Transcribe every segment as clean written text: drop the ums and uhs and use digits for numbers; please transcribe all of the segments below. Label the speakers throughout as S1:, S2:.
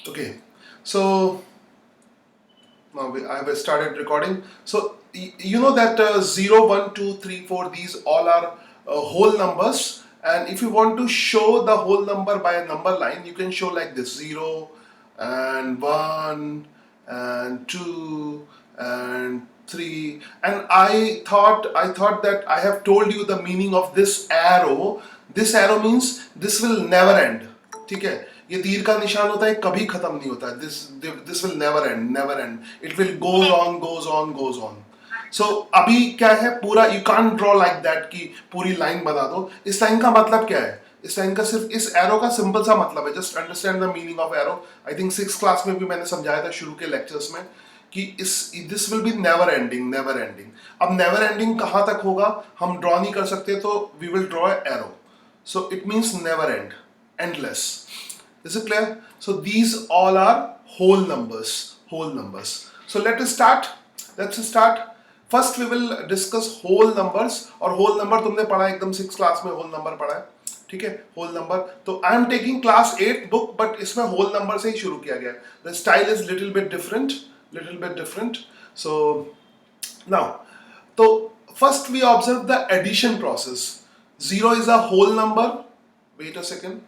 S1: Okay, so now I have started recording. So you know that 0, 1, 2, 3, 4, these all are whole numbers, and if you want to show the whole number by a number line, you can show like this: 0 and 1 and 2 and 3. And I thought that I have told you the meaning of this arrow. This arrow means this will never end. ठीक है, ये तीर का निशान होता है, कभी खत्म नहीं होता. This will never end, it will goes on. So अभी क्या है, पूरा you can't draw like that कि पूरी लाइन बना दो. इस लाइन का मतलब क्या है? इस लाइन का सिर्फ इस एरो का सिंपल सा मतलब है, just understand the meaning of arrow. I think 6th class में भी मैंने समझाया था शुरू के लेक्चर्स में कि इस this will be never ending. अब नेवर एंडिंग कहां तक होगा हम ड्रॉ नहीं कर सकते, तो we will draw arrow. So it means never end, endless. Is it clear? So these all are whole numbers, whole numbers. So let us start. Let's start. First we will discuss whole numbers. और whole number तुमने पढ़ा एकदम 6th class में whole number पढ़ा है, ठीक है? whole number. तो I am taking class 8 book, but इसमें whole number से ही शुरू किया गया. The style is little bit different. So now, so first we observe the addition process. 0 is a whole number. Wait a second.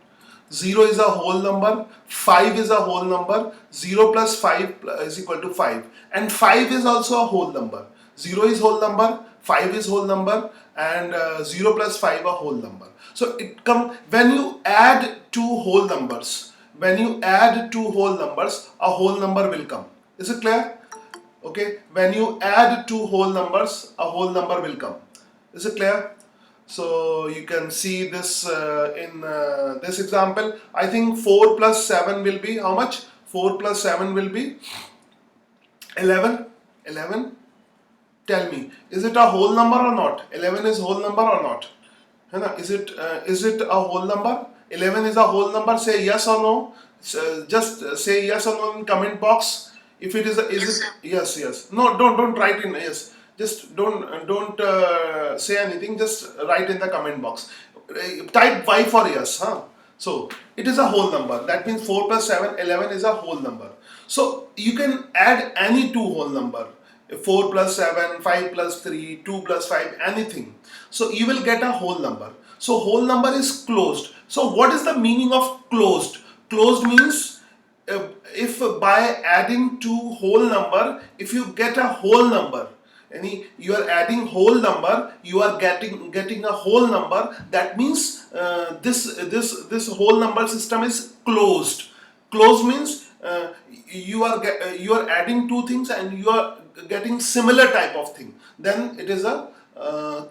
S1: 0 is a whole number. 5 is a whole number. 0 plus 5 is equal to 5. And 5 is also a whole number. 0 is whole number. 5 is whole number. And 0 plus 5 a whole number. So it when you add two whole numbers. When you add two whole numbers, a whole number will come. Is it clear? Okay. When you add two whole numbers, a whole number will come. Is it clear? So you can see this in this example. I think 4 plus 7 will be how much? 4 plus 7 will be 11. 11. Tell me, is it a whole number or not? 11 is whole number or not? Is it a whole number? 11 is a whole number. Say yes or no. Just say yes or no in comment box. If it is yes, yes. No, don't write in yes. Just don't say anything. Just write in the comment box. Type Y for yes, huh? So it is a whole number. That means 4 plus 7, 11 is a whole number. So you can add any two whole number. 4 plus 7, 5 plus 3, 2 plus 5, anything. So you will get a whole number. So whole number is closed. So what is the meaning of closed? Closed means if by adding two whole number, if you get a whole number, you are adding whole number, you are getting a whole number. That means this whole number system is closed. Closed means you are adding two things and you are getting similar type of thing. Then it is a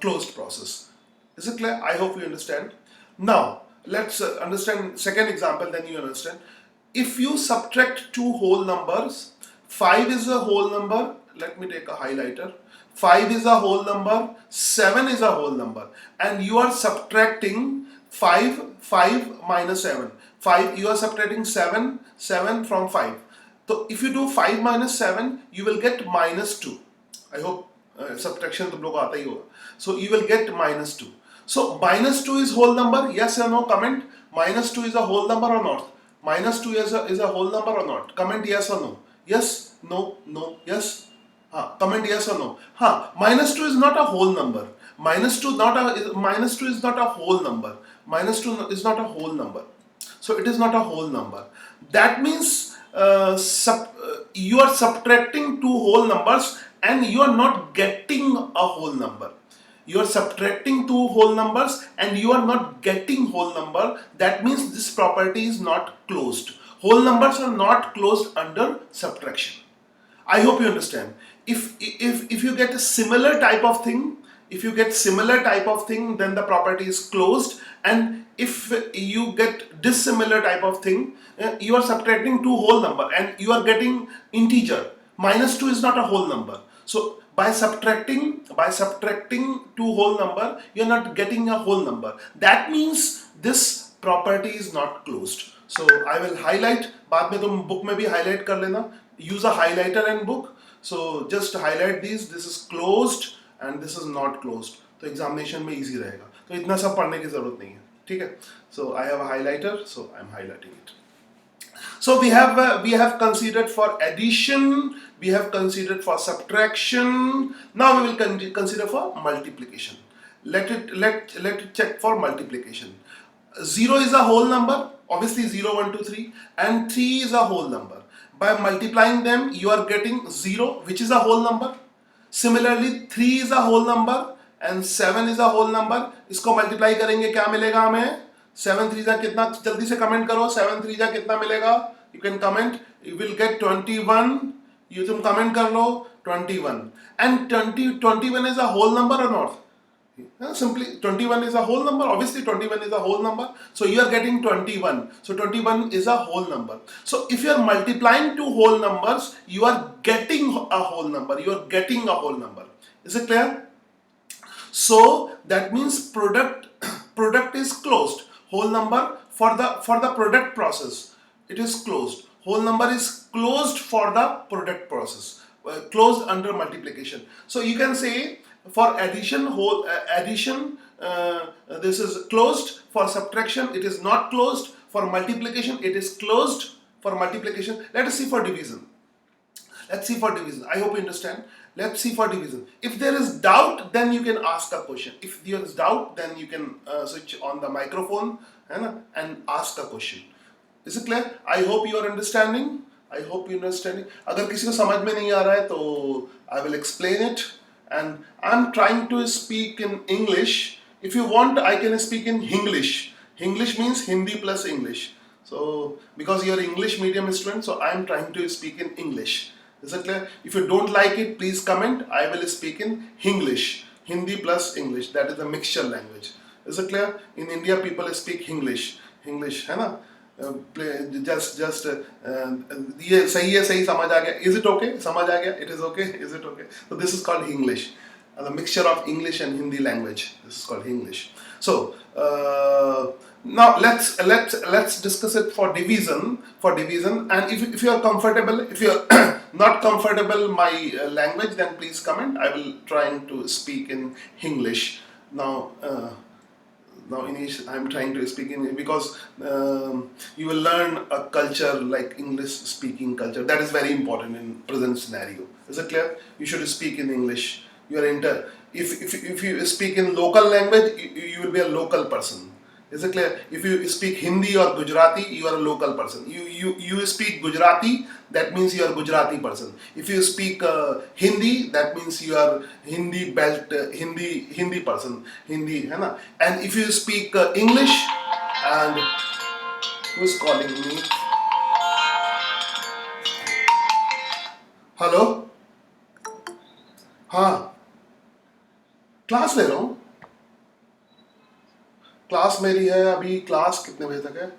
S1: closed process. Is it clear? I hope you understand. Now let's understand second example, then you understand. If you subtract two whole numbers, 5 is a whole number. Let me take a highlighter. 5 is a whole number, 7 is a whole number, and you are subtracting 5 minus 7. 5, you are subtracting 7 from 5. So if you do 5 minus 7, you will get minus 2. I hope subtraction तुम लोग आता ही होगा. So you will get minus 2. So minus 2 is whole number. Yes or no? Comment. Minus 2 is a whole number or not? Minus 2 is a whole number or not? Comment yes or no. Yes, no, yes. Comment yes or no. Minus 2 is not a whole number. Minus 2 is not a whole number. Minus 2 is not a whole number. So it is not a whole number. That means you are subtracting two whole numbers and you are not getting a whole number. You are subtracting two whole numbers and you are not getting whole number. That means this property is not closed. Whole numbers are not closed under subtraction. I hope you understand. If you get a similar type of thing, then the property is closed. And if you get dissimilar type of thing, you are subtracting two whole number and you are getting integer. Minus 2 is not a whole number. So by subtracting two whole number, you are not getting a whole number. That means this property is not closed. So I will highlight. बाद में तुम book में भी highlight कर लेना. Use a highlighter in book. So just highlight these. This is closed and this is not closed. तो examination में easy रहेगा. तो इतना सब पढ़ने की जरूरत नहीं है. ठीक है? So I have a highlighter. So I am highlighting it. So we have considered for addition, we have considered for subtraction. Now we will consider for multiplication. Let it check for multiplication. 0 is a whole number, obviously 0, 1, 2, 3, and 3 is a whole number. By multiplying them, you are getting 0, which is a whole number. Similarly, 3 is a whole number and 7 is a whole number. इसको multiply करेंगे क्या मिलेगा हमें? 7 3 जा कितना, जल्दी से comment करो, 7 3 जा कितना मिलेगा? You can comment, you will get 21. You तुम comment कर लो 21. And 21 is a whole number or not? Simply 21 is a whole number. Obviously 21 is a whole number, so you are getting 21. So 21 is a whole number. So if you are multiplying two whole numbers, you are getting a whole number. You are getting a whole number. Is it clear? So that means product is closed. Whole number for the product process, it is closed. Whole number is closed for the product process, closed under multiplication. So you can say for addition, this is closed. For subtraction, it is not closed. For multiplication, it is closed. For multiplication, let us see for division. Let's see for division. I hope you understand. Let's see for division. If there is doubt, then you can ask a question. If there is doubt, then you can switch on the microphone and ask a question. Is it clear? I hope you are understanding. I hope you are understanding. अगर किसी को समझ में नहीं आ रहा है तो I will explain it. And I'm trying to speak in English. If you want, I can speak in Hinglish. Hinglish means Hindi plus English. So, because you're English medium student, so I'm trying to speak in English. Is it clear? If you don't like it, please comment. I will speak in Hinglish. Hindi plus English. That is a mixture language. Is it clear? In India, people speak Hinglish. Hinglish, है ना? Just ये सही है, सही समझ आ गया. Is it okay? समझ आ गया? It is okay? Is it okay? So this is called English. The mixture of English and Hindi language. This is called English. So now let's discuss it for division. For division, and if you are comfortable, if you are not comfortable my language, then please comment. I will trying to speak in English now. Now I'm trying to speak in because you will learn a culture like English speaking culture. That is very important in present scenario. Is it clear? You should speak in English. You are if you speak in local language, you will be a local person. Is it clear? If you speak Hindi or Gujarati, you are a local person. You speak Gujarati, that means you are a Gujarati person. If you speak Hindi, that means you are Hindi belt, Hindi person. Hindi, है ना? And if you speak English, and who's calling me? Hello? हाँ, class ले रहा हूँ. Class मेरी है अभी. Class कितने बजे तक है?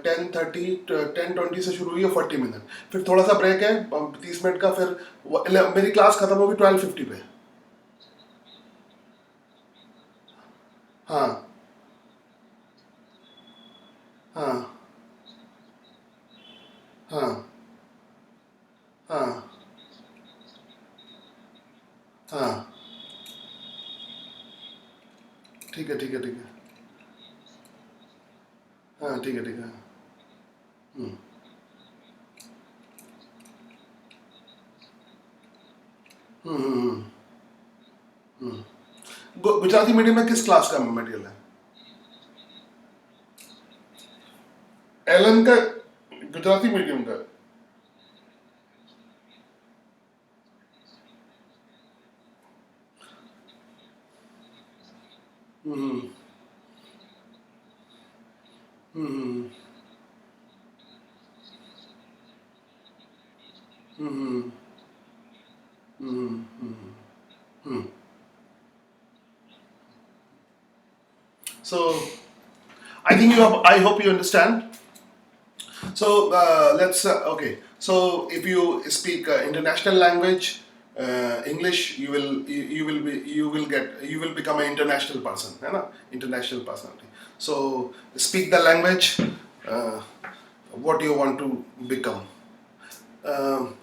S1: 10:20 से शुरू हुई है, 40 मिनट. फिर थोड़ा सा ब्रेक है 30 मिनट का. फिर मेरी क्लास खत्म होगी 12:50 पे. हाँ हाँ हाँ हाँ हाँ. ठीक है, ठीक है, ठीक है. हाँ, ठीक है, ठीक है. हम्म हम्म हम्म हम्म. गुजराती मीडियम में किस क्लास का मटेरियल है? एलन का गुजराती मीडियम का. हम्म हम्म हम्म हम्म हम्म हम्म. So I think you have. I hope you understand. So let's okay. So if you speak international language, English, you will become an international person, है ना? International personality. So speak the language. Uh, what you want to become. Um,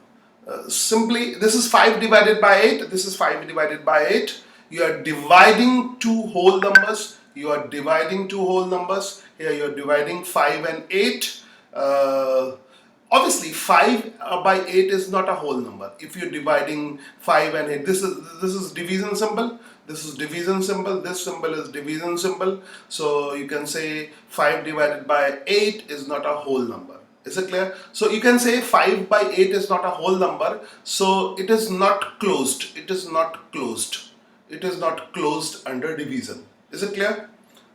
S1: Simply, this is 5 divided by 8. This is 5 divided by 8. You are dividing two whole numbers. You are dividing two whole numbers. Here you are dividing 5 and 8. Obviously 5 by 8 is not a whole number. If you're dividing 5 and 8, this is division symbol, this is division symbol, this symbol is division symbol. So you can say 5 divided by 8 is not a whole number. Is it clear? So you can say 5 by 8 is not a whole number, so it is not closed. It is not closed. It is not closed under division. Is it clear?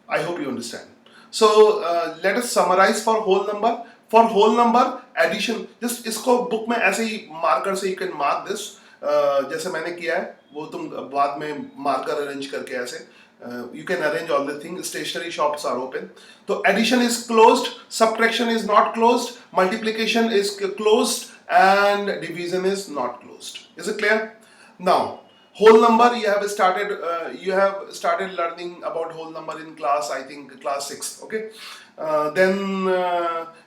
S1: I hope you understand. So let us summarize for whole number. For whole number addition, just इसको book में ऐसे ही marker से you can mark this, जैसे मैंने किया है वो तुम बाद में marker arrange करके ऐसे you can arrange all the things. Stationery shops are open. So addition is closed, subtraction is not closed, multiplication is closed, and division is not closed. Is it clear? Now whole number, you have started learning about whole number in class, I think class 6. Okay, then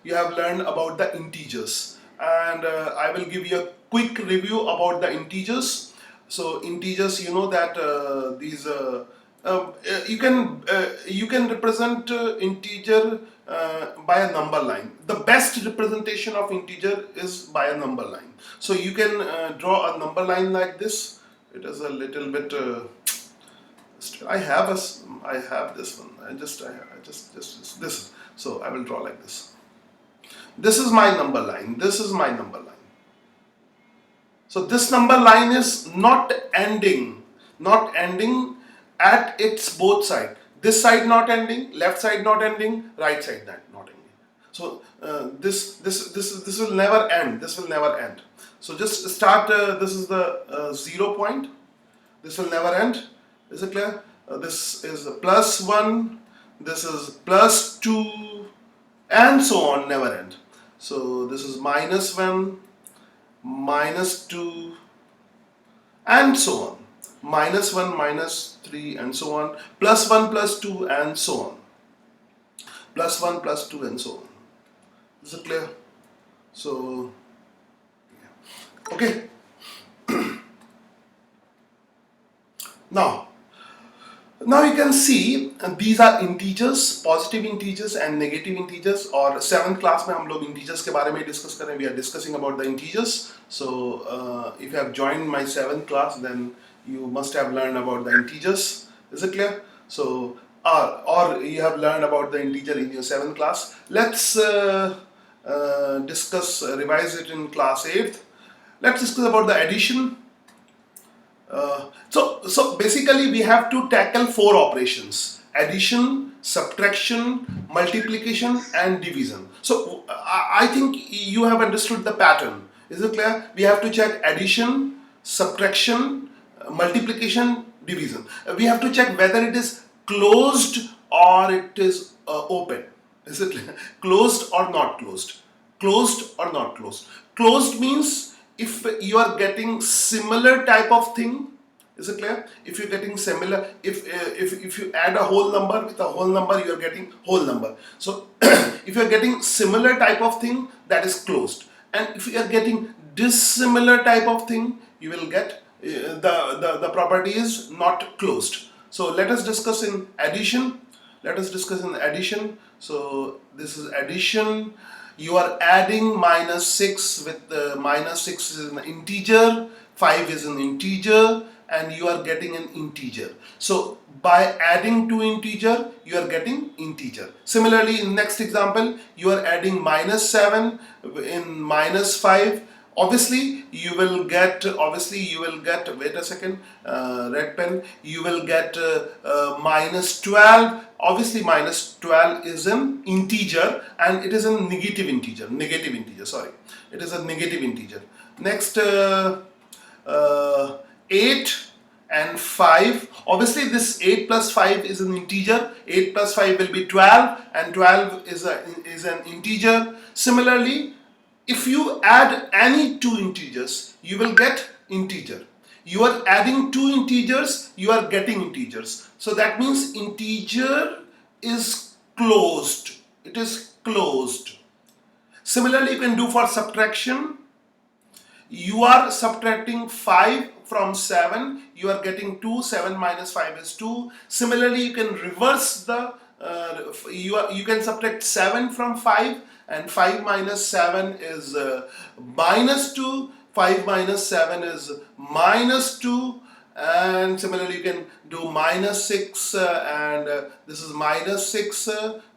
S1: you have learned about the integers, and I will give you a quick review about the integers. So integers, you know that these you can represent integer by a number line. The best representation of integer is by a number line. So you can draw a number line like this. It is a little bit. I have this one. I just this. So I will draw like this. This is my number line. This is my number line. So this number line is not ending at its both side. This side not ending, left side not ending, right side not ending. So this will never end. This will never end. So just start. This is the 0 point. This will never end. Is it clear? This is plus 1. This is plus 2, and so on. Never end. So this is minus 1, minus 2, and so on. Minus 1, minus 3, and so on. Plus 1, plus 2, and so on. Plus 1, plus 2, and so on. Is it clear? So, okay. Now you can see these are integers, positive integers and negative integers. और 7th class में हम लोग integers के बारे में discuss करें. We are discussing about the integers. So if you have joined my 7th class, then you must have learned about the integers. Is it clear? So or you have learned about the integer in your 7th class. Let's revise it in class 8th. Let's discuss about the addition. So basically we have to tackle 4 operations: addition, subtraction, multiplication, and division. So I think you have understood the pattern. Is it clear? We have to check addition, subtraction, multiplication, division. We have to check whether it is closed or it is open. Is it clear? Closed or not closed? Closed or not closed? Closed means if you are getting similar type of thing. Is it clear? If you're getting similar, if you add a whole number with a whole number, you are getting whole number. So if you are getting similar type of thing, that is closed. And if you are getting dissimilar type of thing, you will get the property is not closed. So let us discuss in addition. Let us discuss in addition. So this is addition. You are adding minus 6 with minus 6 is an integer, 5 is an integer, and you are getting an integer. So by adding two integer, you are getting integer. Similarly, in next example, you are adding minus 7 in minus 5. Obviously you will get wait a second, red pen, you will get minus 12. Obviously minus 12 is an integer, and it is a negative integer, sorry, it is a negative integer. Next 8 and 5. Obviously this 8 plus 5 is an integer. 8 plus 5 will be 12, and 12 is an integer. Similarly, if you add any two integers, you will get integer. You are adding two integers, you are getting integers. So that means integer is closed. It is closed. Similarly, you can do for subtraction. You are subtracting 5 from 7, you are getting 2. 7 minus 5 is 2. Similarly, you can reverse the you can subtract 7 from 5, and 5 minus 7 is minus 2, 5 minus 7 is minus 2, and similarly you can do minus 6 and this is minus 6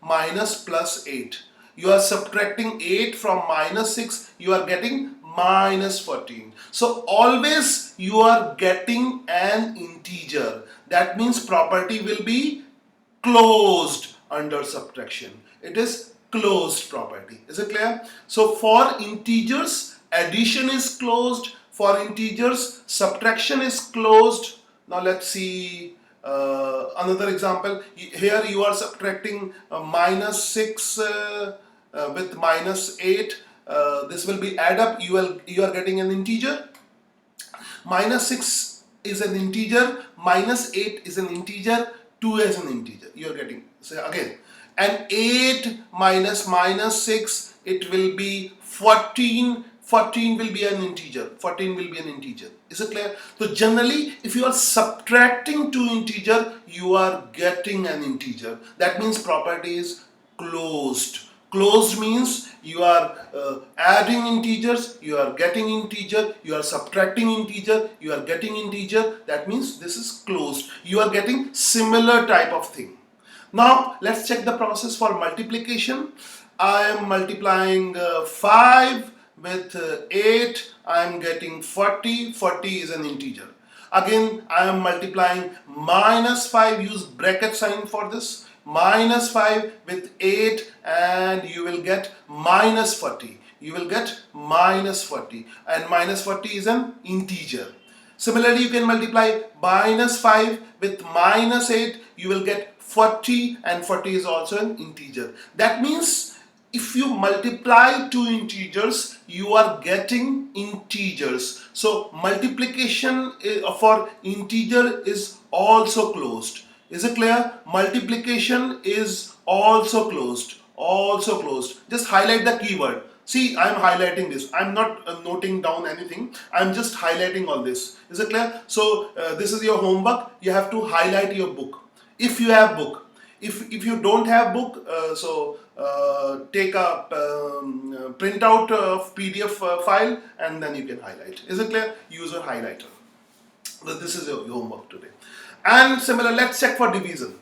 S1: minus plus 8. You are subtracting 8 from minus 6, you are getting minus 14. So always you are getting an integer. That means property will be closed under subtraction. It is closed property. Is it clear? So for integers, addition is closed. For integers, subtraction is closed. Now let's see another example. Here you are subtracting minus 6 with minus 8. This will be add up. You are getting an integer. Minus 6 is an integer. Minus 8 is an integer. 2 is an integer. You are getting. So again, and 8 minus minus 6, it will be 14. 14 will be an integer. 14 will be an integer. Is it clear? So generally, if you are subtracting two integer, you are getting an integer. That means property is closed. Closed means you are adding integers, you are getting integer, you are subtracting integer, you are getting integer. That means this is closed. You are getting similar type of thing. Now let's check the process for multiplication. I am multiplying 5 with 8. I am getting 40. 40 is an integer. Again, I am multiplying minus 5. Use bracket sign for this. Minus 5 with 8 and you will get minus 40. You will get minus 40 and minus 40 is an integer. Similarly, you can multiply minus 5 with minus 8. You will get 40 and 40 is also an integer. That means if you multiply two integers, you are getting integers. So multiplication for integer is also closed. Is it clear? Multiplication is also closed. Also closed. Just highlight the keyword. See, I am highlighting this. I am not noting down anything. I am just highlighting all this. Is it clear? So this is your homework. You have to highlight your book. If you have book. If you don't have book, take a printout of PDF file and then you can highlight. Is it clear? Use a highlighter. This is your homework today. And similar, let's check for division.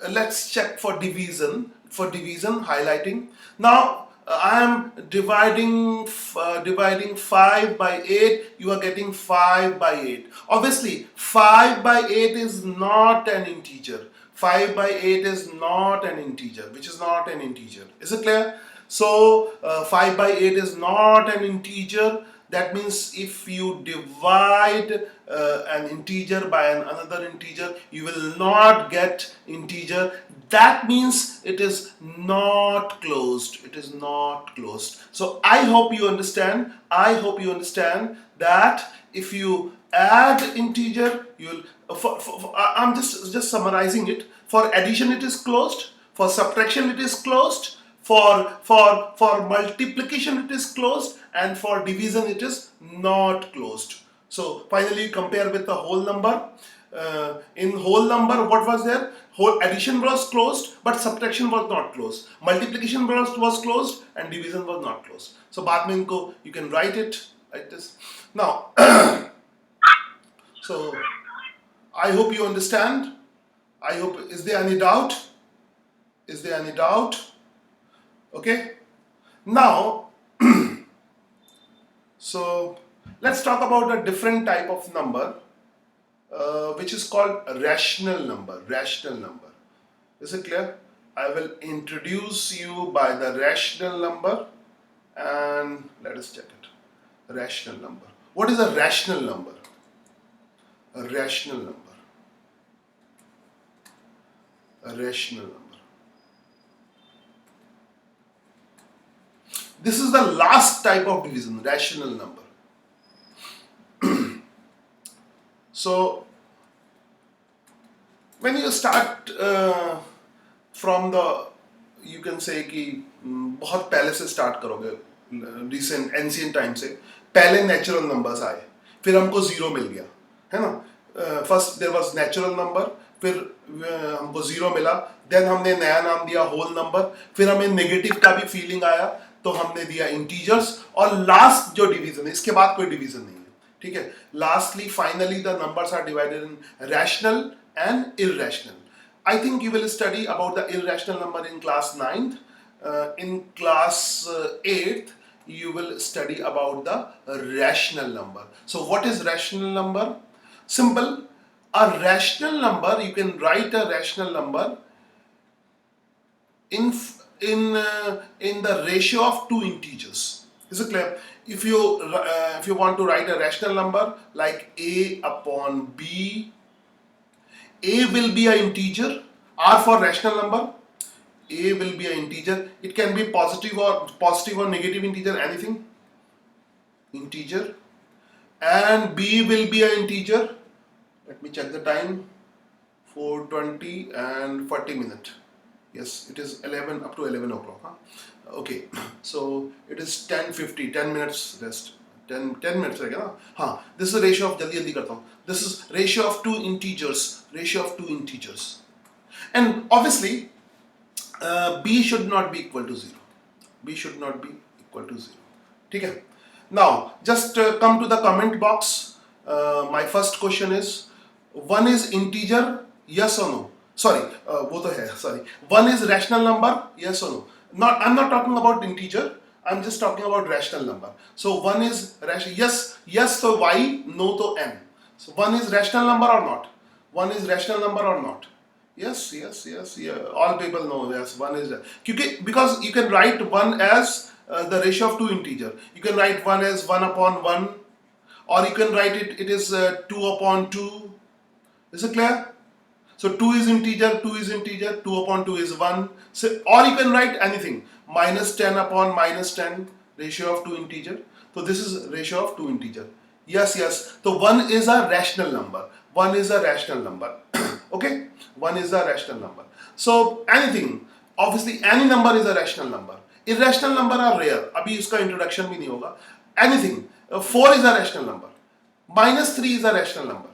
S1: Let's check for division. For division, highlighting. Now I am dividing 5 by 8. You are getting 5 by 8. Obviously, 5 by 8 is not an integer. 5 by 8 is not an integer, which is not an integer. Is it clear? So 5 by 8 is not an integer. That means if you divide an integer by another integer, you will not get integer. That means it is not closed. It is not closed. So I hope you understand. I hope you understand that if you add integer, you will. I'm just summarizing it. For addition, it is closed. For subtraction, it is closed. For multiplication, it is closed, and for division, it is not closed. So finally, compare with the whole number. In whole number, what was there? Whole addition was closed, but subtraction was not closed. Multiplication was closed, and division was not closed. So बाद में इनको you can write it like this. Now, so I hope you understand. I hope. Is there any doubt? Is there any doubt? Okay. Now, so let's talk about a different type of number, which is called a rational number. Rational number. Is it clear? I will introduce you by the rational number, and let us check it. Rational number. What is a rational number? A rational number. A rational number. This is the last type of division, rational number. So, when you start from the, you can say कि बहुत पहले से start करोगे, recent ancient time से, पहले natural numbers आए, फिर हमको zero मिल गया, है ना? First there was natural number, फिर हमको zero मिला, then हमने नया नाम दिया whole number, फिर हमें negative का भी feeling आया, तो हमने दिया इंटीजर्स, और लास्ट जो डिवीजन है, इसके बाद कोई डिवीजन नहीं है, ठीक है. Lastly finally the numbers are divided in rational and irrational. I think you will study about the irrational number in class 9th. In class 8th, you will study about the rational number. So what is rational number? Simple. A rational number, you can write a rational number in the ratio of two integers. Is it clear? If you want to write a rational number like a upon b, a will be an integer. R for rational number. A will be an integer. It can be positive or negative integer, anything. Integer. And B will be an integer. Let me check the time. 4:20 and 40 minutes. Yes, it is 11 up to 11 o'clock. Huh? Okay. So it is 10:50. 10 minutes rest. 10 minutes रहेगा ना. हाँ. This is a ratio of जल्दी करता हूँ. This is ratio of two integers. Ratio of two integers. And obviously, b should not be equal to 0. B should not be equal to 0. ठीक है? Now, just come to the comment box. My first question is, 1 is integer, yes or no? Sorry, वो तो है. Sorry. 1 is rational number, yes or no? I'm not talking about integer. I'm just talking about rational number. So 1 is rational. Yes. So y, no to n. So 1 is rational number or not? 1 is rational number or not? Yes. Yeah. All people know. Yes, 1 is. Because you can write 1 as the ratio of two integer. You can write 1 as 1 upon 1, or you can write it is 2 upon 2. Is it clear? So 2 is integer, 2 upon 2 is 1. So, or you can write anything, minus 10 upon minus 10, ratio of two integer. So this is ratio of two integer. Yes. So 1 is a rational number. 1 is a rational number. Okay? 1 is a rational number. So anything, obviously any number is a rational number. Irrational number are rare. अभी इसका introduction भी नहीं होगा. Anything. 4 is a rational number. Minus 3 is a rational number.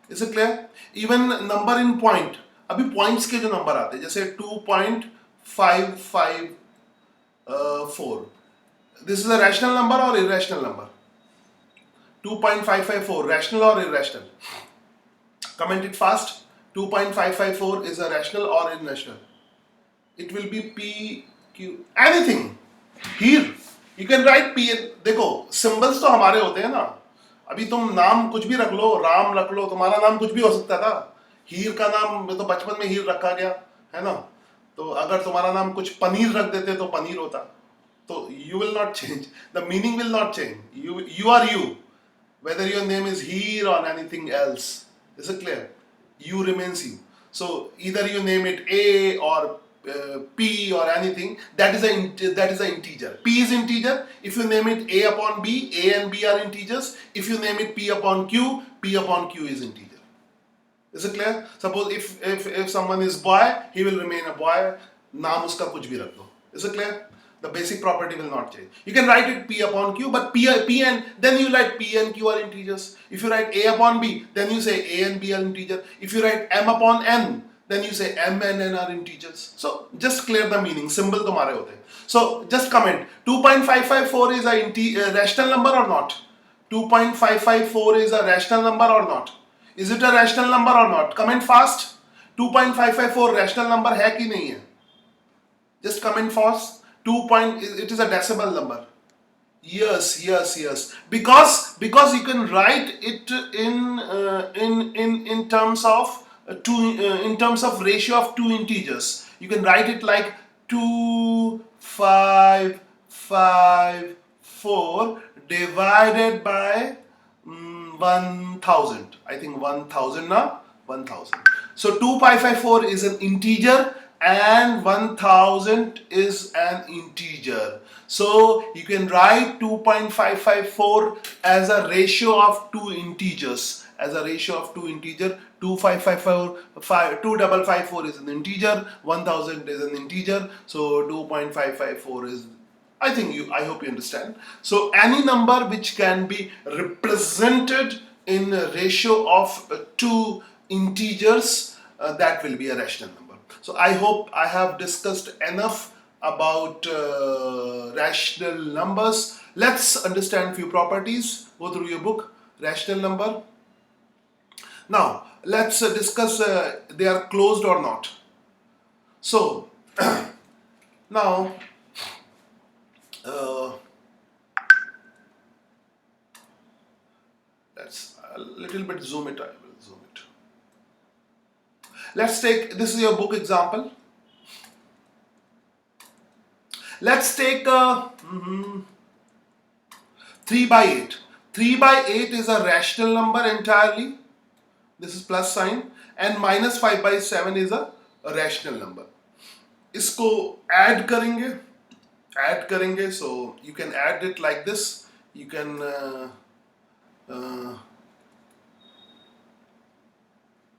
S1: Is it clear? Even number in point. अभी points के जो number आते हैं, जैसे 2.554. This is a rational number or irrational number? 2.554, rational or irrational? Comment it fast. 2.554 is a rational or irrational? It will be P, Q, anything. Here, you can write P. देखो, symbols तो हमारे होते हैं ना. अभी तुम नाम कुछ भी रख लो, राम रख लो, तुम्हारा नाम कुछ भी हो सकता था. हीर का नाम तो बचपन में हीर रखा गया है ना. तो अगर तुम्हारा नाम कुछ पनीर रख देते तो पनीर होता. तो you will not change. The meaning will not change. You are you. Whether your name is Heer or anything else. Is it clear? You remains you. So either you name it A or P or anything, that is an integer. P is integer. If you name it A upon B, A and B are integers. If you name it P upon Q, P upon Q is integer. Is it clear? Suppose if someone is boy, he will remain a boy. नाम उसका कुछ भी रख दो. Is it clear? The basic property will not change. You can write it P upon Q, but P and then you write P and Q are integers. If you write A upon B, then you say A and B are integer. If you write M upon N, then you say M and N are integers. So just clear the meaning. Symbol तुम्हारे होते हैं. So just comment. 2.554 is a rational number or not? 2.554 is a rational number or not? Is it a rational number or not? Comment fast. 2.554 rational number है कि नहीं है? Just comment fast. It is a decimal number. Yes. Because you can write it in terms of in terms of ratio of two integers. You can write it like 2.554 divided by 1000. I think 1000 now. 1000. So 2.554 is an integer and 1000 is an integer. So you can write 2.554 as a ratio of two integers. As a ratio of two integer, 2554 is an integer, 1000 is an integer. So 2.554 is, I hope you understand. So any number which can be represented in a ratio of two integers, that will be a rational number. So I hope I have discussed enough about rational numbers. Let's understand few properties. Go through your book, rational number. Now, let's discuss they are closed or not. So, now, let's a little bit zoom it. I will zoom it. Let's take, this is your book example. Let's take 3 by 8. 3 by 8 is a rational number entirely. This is plus sign. And minus 5 by 7 is a rational number. इसको add करेंगे, so you can add it like this. You can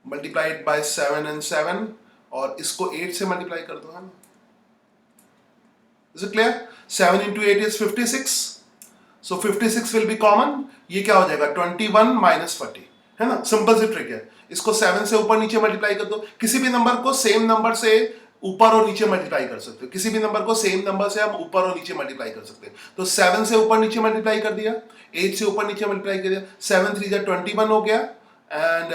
S1: multiply it by 7 and 7, और इसको 8 से multiply कर दो, है ना? Is it clear? 7 into 8 is 56. So 56 will be common. ये क्या हो जाएगा? 21 minus 40, है ना? सिंपल सी ट्रिक है. इसको 7 से ऊपर नीचे मल्टीप्लाई कर दो. किसी भी नंबर को सेम नंबर से ऊपर और नीचे मल्टीप्लाई कर सकते हो. किसी भी नंबर को सेम नंबर से हम ऊपर और नीचे मल्टीप्लाई कर सकते हैं. तो 7 से ऊपर नीचे मल्टीप्लाई कर दिया, 8 से ऊपर नीचे मल्टीप्लाई कर दिया. 7 3 जा 21 हो गया, and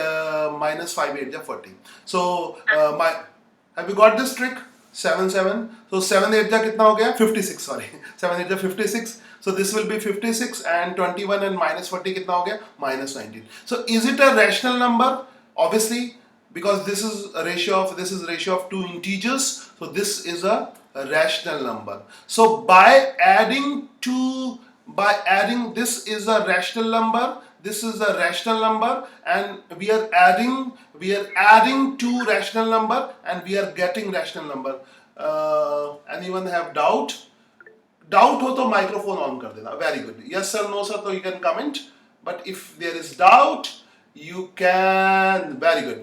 S1: minus 5 8 जा 40. So have you got this trick? 7 7. So 7 8 जा कितना हो गया? 56. Sorry, 7 8 जा 56. So this will be 56, and 21 and minus 40 कितना हो गया? Minus 19. So is it a rational number? Obviously, because this is a ratio of two integers, so this is a rational number. So by adding this is a rational number, this is a rational number, and we are adding two rational number, and we are getting rational number. Anyone have doubt हो तो microphone on कर देना. Very good. Yes sir, no sir, so you can comment. But if there is doubt, you can. Very good.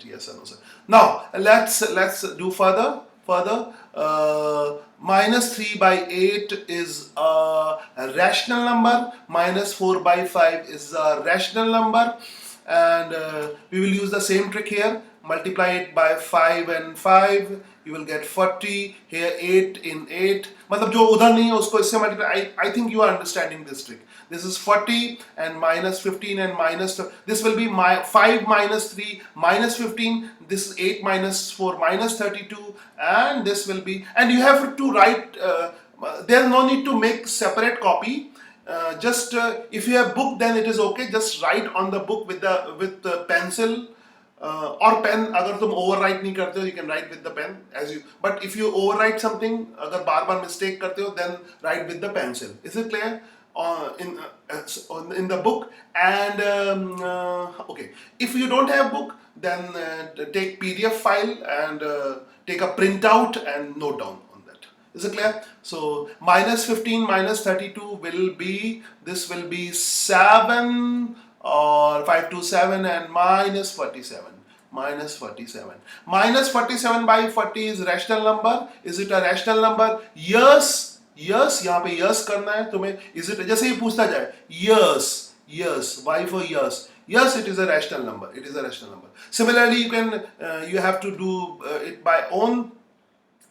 S1: Yes sir, no sir. Now let's do further. Minus 3 by 8 is a rational number. Minus 4 by 5 is a rational number, and we will use the same trick here. Multiply it by 5 and 5, you will get 40. Here 8 in 8, मतलब जो उधर नहीं है उसको इससे multiply. I think you are understanding this trick. This is 40 and minus 15 and minus, this will be 5 minus 3 minus 15. This is 8 minus 4 minus 32, and this will be, and you have to write. There is no need to make separate copy. Just if you have book, then it is okay. Just write on the book with the pencil. और pen अगर तुम overwrite नहीं करते हो, you can write with the pen as you. But if you overwrite something, अगर बार बार mistake करते हो, then write with the pencil. Is it clear? In the book. And okay, if you don't have book, then take PDF file and take a printout and note down on that. Is it clear? So minus 15 minus 32 will be, this will be 7, or 5 to 7, and minus 47. Minus 47 by 40 is rational number. Is it a rational number? Yes. यहाँ पे yes करना है तुम्हें. Is it, जैसे ही पूछता जाए, yes, why for yes? Yes, it is a rational number. Similarly, you have to do it by own.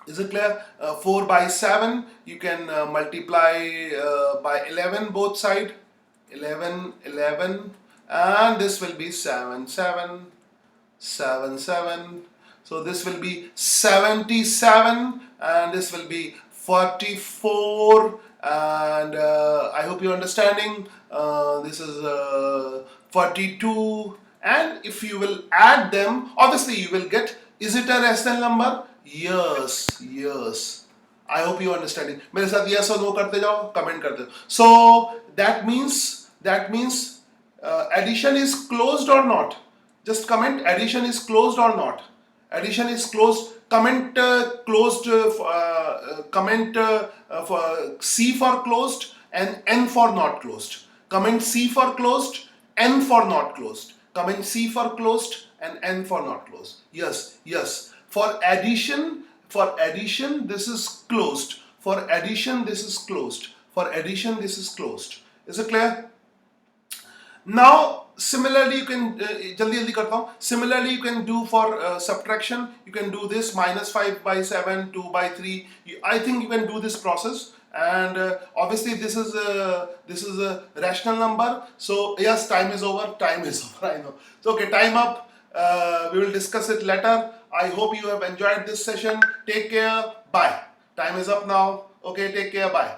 S1: Is it clear? 4 by 7, you can multiply by 11 both side. 11, and this will be 7 7. So this will be 77, and this will be 44, and I hope you're understanding. This is 42, and if you will add them, obviously you will get, is it a rational number? Yes. I hope you're understanding. मेरे साथ yes or no करते जाओ, comment करते जाओ. So that means addition is closed or not. Just comment addition is closed or not. Addition is closed. Comment closed. Comment for C for closed and N for not closed. Comment C for closed, N for not closed. Comment C for closed and N for not closed. Yes. For addition, this is closed. For addition, this is closed. For addition, this is closed. Is it clear? Now similarly you can jaldi jaldi karta hu. Similarly you can do for subtraction. You can do this -5 by 7, 2 by 3. I think you can do this process, and obviously this is a rational number. So yes, time is over. Time is over. I know. So okay, time up. We will discuss it later. I hope you have enjoyed this session. Take care. Bye. Time is up now. Okay, take care. Bye.